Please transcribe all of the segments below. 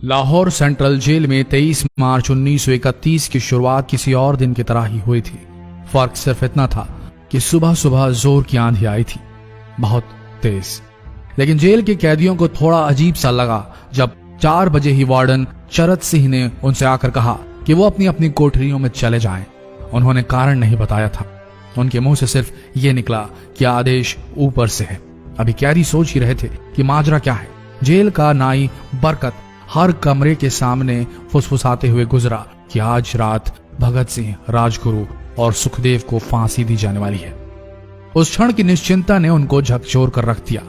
Lahore central jail में 23 मार्च 1931 की शुरुआत किसी और दिन की तरह ही हुई थी। फर्क सिर्फ इतना था कि सुबह सुबह जोर की आंधी आई थी, बहुत तेज। लेकिन जेल के कैदियों को थोड़ा अजीब सा लगा जब 4 बजे ही वार्डन चरत सिंह ने उनसे आकर कहा कि वो अपनी अपनी कोठरियों में चले जाएं। उन्होंने कारण नहीं बताया था। उनके मुंह से सिर्फ ये निकला कि आदेश ऊपर से है। अभी कैदी सोच ही रहे थे कि माजरा क्या है। जेल का नाई बरकत हर कमरे के सामने फुसफुसाते हुए गुजरा कि आज रात भगत सिंह, राजगुरु और सुखदेव को फांसी दी जाने वाली है। उस क्षण की निश्चिंता ने उनको झकझोर कर रख दिया।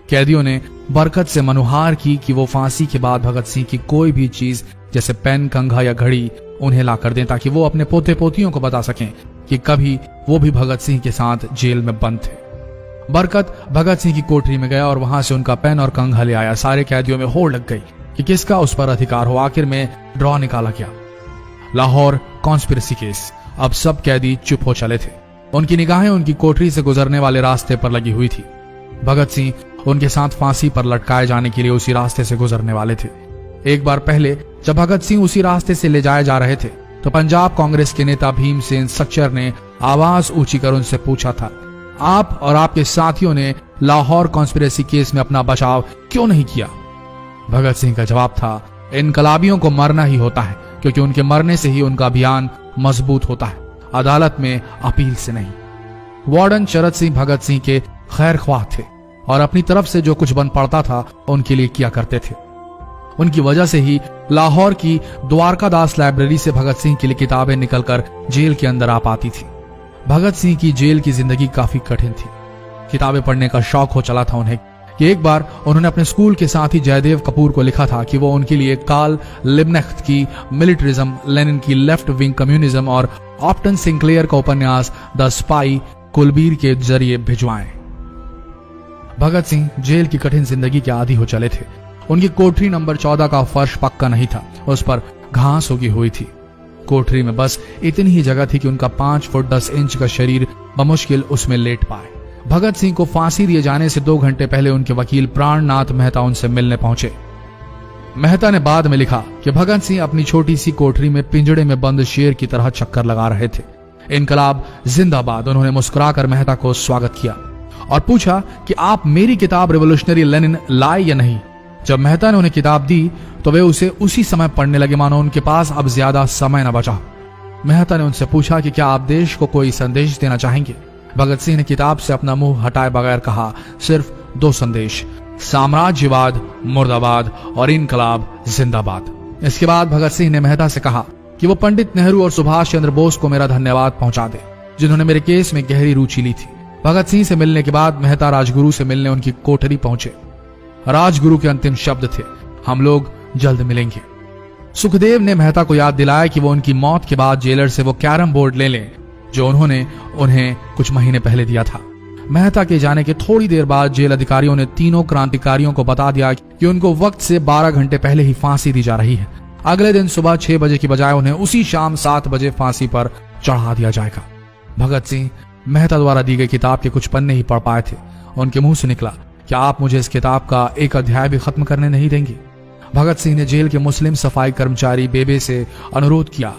कैदियों ने बरकत से मनुहार की कि वो फांसी के बाद भगत सिंह की कोई भी चीज जैसे पेन, कंघा या घड़ी उन्हें ला कर दें ताकि वो अपने पोते पोतियों को बता सकें कि कभी वो भी भगत सिंह के साथ जेल में बंद थे। बरकत भगत सिंह की कोठरी में गया और वहां से उनका पेन और कंघा ले आया। सारे कैदियों में होड़ लग गई कि किसका उस पर अधिकार हो। आखिर में ड्रॉ निकाला गया, लाहौर कॉन्स्पिरेसी केस। अब सब कैदी चुप हो चले थे। उनकी निगाहें उनकी कोठरी से गुजरने वाले रास्ते पर लगी हुई थी। भगत सिंह उनके साथ फांसी पर लटकाए जाने के लिए उसी रास्ते से गुजरने वाले थे। एक बार पहले जब भगत सिंह उसी रास्ते से ले जाए जा रहे थे तो पंजाब कांग्रेस के नेता भीमसेन सच्चर ने आवाज ऊंची कर उनसे पूछा था, आप और आपके साथियों ने लाहौर कॉन्स्पिरेसी केस में अपना बचाव क्यों नहीं किया? भगत सिंह का जवाब था, इनकलाबियों को मरना ही होता है क्योंकि उनके मरने से ही उनका अभियान मजबूत होता है, अदालत में अपील से नहीं। वार्डन चरत सिंह भगत सिंह के खैर ख्वाह थे और अपनी तरफ से जो कुछ बन पड़ता था उनके लिए किया करते थे। उनकी वजह से ही लाहौर की द्वारकादास लाइब्रेरी से भगत सिंह के लिए किताबें निकलकर जेल के अंदर आ पाती थी। भगत सिंह की जेल की जिंदगी काफी कठिन थी। किताबें पढ़ने का शौक हो चला था उन्हें कि एक बार उन्होंने अपने स्कूल के साथी जयदेव कपूर को लिखा था कि वो उनके लिए कार्ल लिब्कनेcht की मिलिट्रिज्म, लेनिन की लेफ्ट विंग कम्युनिज्म और ऑप्टन सिंक्लेयर का उपन्यास द स्पाई कुलबीर के जरिए भिजवाएं। भगत सिंह जेल की कठिन जिंदगी के आदी हो चले थे। उनकी कोठरी नंबर 14 का फर्श पक्का नहीं था, उस पर घास उगी हुई थी। कोठरी में बस इतनी ही जगह थी कि उनका 5 फुट 10 इंच का शरीर बमुश्किल उसमें लेट पाए। भगत सिंह को फांसी दिए जाने से 2 घंटे पहले उनके वकील प्राणनाथ मेहता उनसे मिलने पहुंचे। मेहता ने बाद में लिखा कि भगत सिंह अपनी छोटी सी कोठरी में पिंजड़े में बंद शेर की तरह चक्कर लगा रहे थे। इनकलाब जिंदाबाद। उन्होंने मुस्कुराकर मेहता को स्वागत किया और पूछा कि आप मेरी किताब रिवोल्यूशनरी लेनिन लाए या नहीं। जब मेहता ने उन्हें किताब दी तो वे उसे उसी समय पढ़ने लगे मानो उनके पास अब ज्यादा समय न बचा। मेहता ने उनसे पूछा कि क्या आप देश को कोई संदेश देना चाहेंगे? भगत सिंह ने किताब से अपना मुंह हटाए बगैर कहा, सिर्फ 2 संदेश, साम्राज्यवाद मुर्दाबाद और इनकलाब जिंदाबाद। इसके बाद भगत सिंह ने मेहता से कहा कि वो पंडित नेहरू और सुभाष चंद्र बोस को मेरा धन्यवाद पहुंचा दे जिन्होंने मेरे केस में गहरी रुचि ली थी। भगत सिंह से मिलने के बाद मेहता राजगुरु से मिलने उनकी कोठरी पहुंचे। राजगुरु के अंतिम शब्द थे, हम लोग जल्द मिलेंगे। सुखदेव ने मेहता को याद दिलाया कि वो उनकी मौत के बाद जेलर से वो कैरम बोर्ड ले लें जो उन्होंने उन्हें कुछ महीने पहले दिया था। मेहता के जाने के थोड़ी देर बाद जेल अधिकारियों ने तीनों क्रांतिकारियों को बता दिया कि उनको वक्त से 12 घंटे पहले ही फांसी दी जा रही है। अगले दिन सुबह 6 बजे की बजाय उन्हें उसी शाम 7 बजे फांसी पर चढ़ा दिया जाएगा। भगत सिंह मेहता द्वारा दी गई किताब के कुछ पन्ने ही पढ़ पाए थे। उनके मुंह से निकला, क्या आप मुझे इस किताब का एक अध्याय भी खत्म करने नहीं देंगे? भगत सिंह ने जेल के मुस्लिम सफाई कर्मचारी बेबे से अनुरोध किया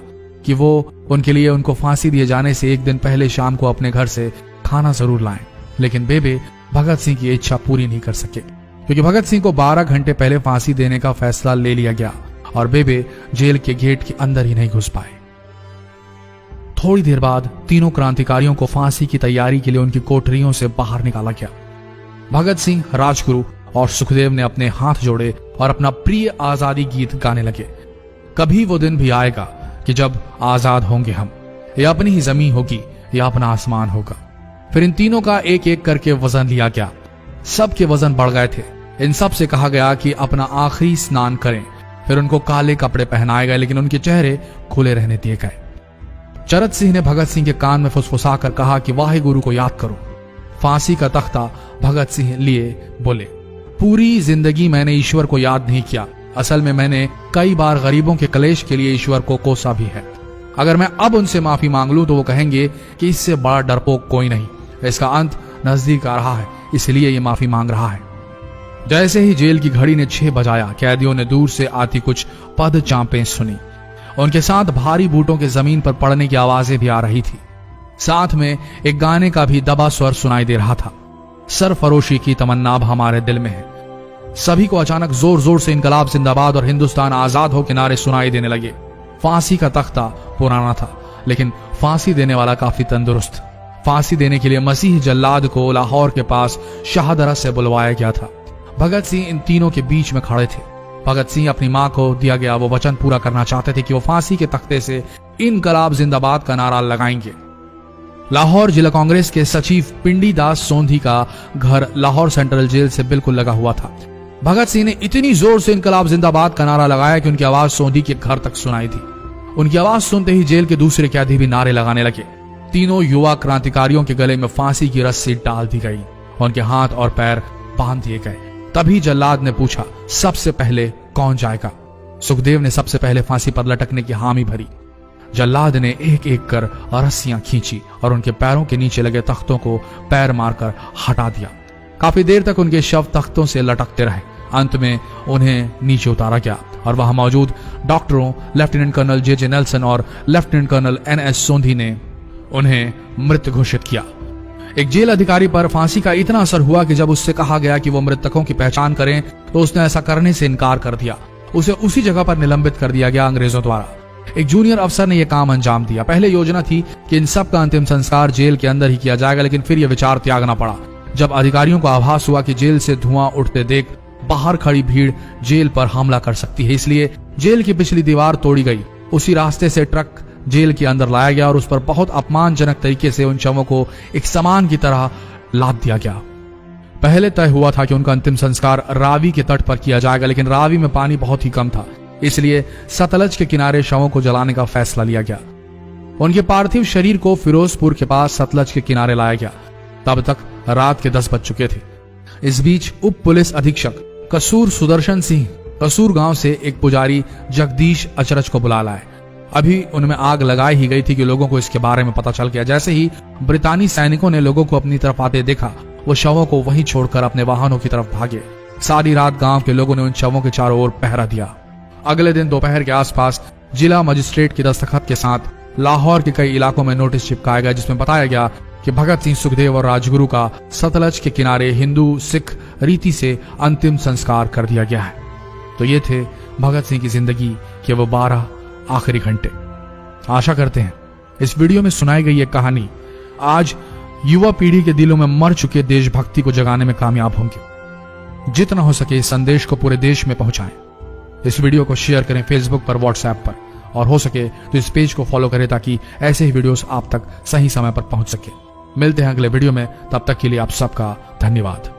कि वो उनके लिए उनको फांसी दिए जाने से 1 दिन पहले शाम को अपने घर से खाना जरूर लाएं। लेकिन बेबे भगत सिंह की इच्छा पूरी नहीं कर सके क्योंकि भगत सिंह को 12 घंटे पहले फांसी देने का फैसला ले लिया गया और बेबे जेल के गेट के अंदर ही नहीं घुस पाए। थोड़ी देर बाद तीनों क्रांतिकारियों को फांसी की तैयारी के लिए उनकी कोठरियों से बाहर निकाला गया। भगत सिंह, राजगुरु और सुखदेव ने अपने हाथ जोड़े और अपना प्रिय आजादी गीत गाने लगे। कभी वो दिन भी आएगा कि जब आजाद होंगे हम, या अपनी ही जमीन होगी या अपना आसमान होगा। फिर इन तीनों का एक एक करके वजन लिया गया। सबके वजन बढ़ गए थे। इन सब से कहा गया कि अपना आखिरी स्नान करें। फिर उनको काले कपड़े पहनाए गए लेकिन उनके चेहरे खुले रहने दिए गए। चरत सिंह ने भगत सिंह के कान में फुसफुसा कर कहा कि वाहे गुरु को याद करो। फांसी का तख्ता भगत सिंह लिए बोले, पूरी जिंदगी मैंने ईश्वर को याद नहीं किया। असल में मैंने कई बार गरीबों के कलेश के लिए ईश्वर को कोसा भी है। अगर मैं अब उनसे माफी मांग लूं तो वो कहेंगे कि इससे बड़ा डरपोक कोई नहीं। इसका अंत नजदीक आ रहा है, इसलिए ये माफी मांग रहा है। जैसे ही जेल की घड़ी ने 6 बजाया, कैदियों ने दूर से आती कुछ पद चांपें सुनी। उनके साथ भारी बूटों के जमीन पर पड़ने की आवाजें भी आ रही थी। साथ में एक गाने का भी दबा स्वर सुनाई दे रहा था। सरफरोशी की तमन्ना अब हमारे दिल में है। सभी को अचानक जोर जोर से इनकलाब जिंदाबाद और हिंदुस्तान आजाद हो के नारे सुनाई देने लगे। फांसी का तख्ता पुराना था, लेकिन फांसी देने वाला काफी तंदुरुस्त। फांसी देने के लिए मसीह जल्लाद को लाहौर के पास शाहदरा से बुलवाया गया था। भगत सिंह इन तीनों के बीच में खड़े थे। भगत सिंह अपनी मां को दिया गया वो वचन पूरा करना चाहते थे कि वो फांसी के तख्ते से इनकलाब जिंदाबाद का नारा लगाएंगे। लाहौर जिला कांग्रेस के सचिव पिंडी दास सोंधी का घर लाहौर सेंट्रल जेल से बिल्कुल लगा हुआ था। भगत सिंह ने इतनी जोर से इनकलाब जिंदाबाद का नारा लगाया कि उनकी आवाज सोंधी के घर तक सुनाई दी। उनकी आवाज सुनते ही जेल के दूसरे कैदी भी नारे लगाने लगे। तीनों युवा क्रांतिकारियों के गले में फांसी की रस्सी डाल दी गई, उनके हाथ और पैर बांध दिए गए। तभी जल्लाद ने पूछा, सबसे पहले कौन जाएगा? सुखदेव ने सबसे पहले फांसी पर लटकने की हामी भरी। जल्लाद ने एक एक कर रस्सियां खींची और उनके पैरों के नीचे लगे तख्तों को पैर मारकर हटा दिया। काफी देर तक उनके शव तख्तों से लटकते रहे। अंत में उन्हें नीचे उतारा गया और वहां मौजूद डॉक्टरों लेफ्टिनेंट कर्नल जे नेल्सन और लेफ्टिनेंट कर्नल NS सोंधी ने उन्हें मृत घोषित किया। एक जेल अधिकारी पर फांसी का इतना असर हुआ कि जब उससे कहा गया कि वो मृतकों की पहचान करें तो उसने ऐसा करने से इनकार कर दिया। उसे उसी जगह पर निलंबित कर दिया गया अंग्रेजों द्वारा। एक जूनियर अफसर ने यह काम अंजाम दिया। पहले योजना थी कि इन सब का अंतिम संस्कार जेल के अंदर ही किया जाएगा, लेकिन फिर यह विचार त्यागना पड़ा जब अधिकारियों को आभास हुआ कि जेल से धुआं उठते देख बाहर खड़ी भीड़ जेल पर हमला कर सकती है। इसलिए जेल की पिछली दीवार तोड़ी गई। उसी रास्ते से ट्रक जेल के अंदर लाया गया और उस पर बहुत अपमानजनक तरीके से उन शवों को एक सामान की तरह लाद दिया गया। पहले तय हुआ था कि उनका अंतिम संस्कार रावी के तट पर किया जाएगा, लेकिन रावी में पानी बहुत ही कम था, इसलिए सतलज के किनारे शवों को जलाने का फैसला लिया गया। उनके पार्थिव शरीर को फिरोजपुर के पास सतलज के किनारे लाया गया। तब तक रात के 10 बज चुके थे। इस बीच उप पुलिस अधीक्षक कसूर सुदर्शन सिंह कसूर गांव से एक पुजारी जगदीश अचरज को बुला लाए। अभी उनमें आग लगाई ही गई थी कि लोगों को इसके बारे में पता चल गया। जैसे ही ब्रितानी सैनिकों ने लोगों को अपनी तरफ आते देखा, वो शवों को वहीं छोड़कर अपने वाहनों की तरफ भागे। सारी रात गांव के लोगों ने उन शवों के चारों ओर पहरा दिया। अगले दिन दोपहर के आसपास जिला मजिस्ट्रेट की दस्तखत के साथ लाहौर के कई इलाकों में नोटिस चिपकाया गया, जिसमें बताया गया कि भगत सिंह, सुखदेव और राजगुरु का सतलज के किनारे हिंदू सिख रीति से अंतिम संस्कार कर दिया गया है। तो ये थे भगत सिंह की जिंदगी के वो 12 आखिरी घंटे। आशा करते हैं इस वीडियो में सुनाई गई ये कहानी आज युवा पीढ़ी के दिलों में मर चुके देशभक्ति को जगाने में कामयाब होंगे। जितना हो सके इस संदेश को पूरे देश में पहुंचाएं। इस वीडियो को शेयर करें फेसबुक पर, व्हाट्सएप पर, और हो सके तो इस पेज को फॉलो करें ताकि ऐसे ही वीडियोस आप तक सही समय पर पहुंच सके। मिलते हैं अगले वीडियो में, तब तक के लिए आप सबका धन्यवाद।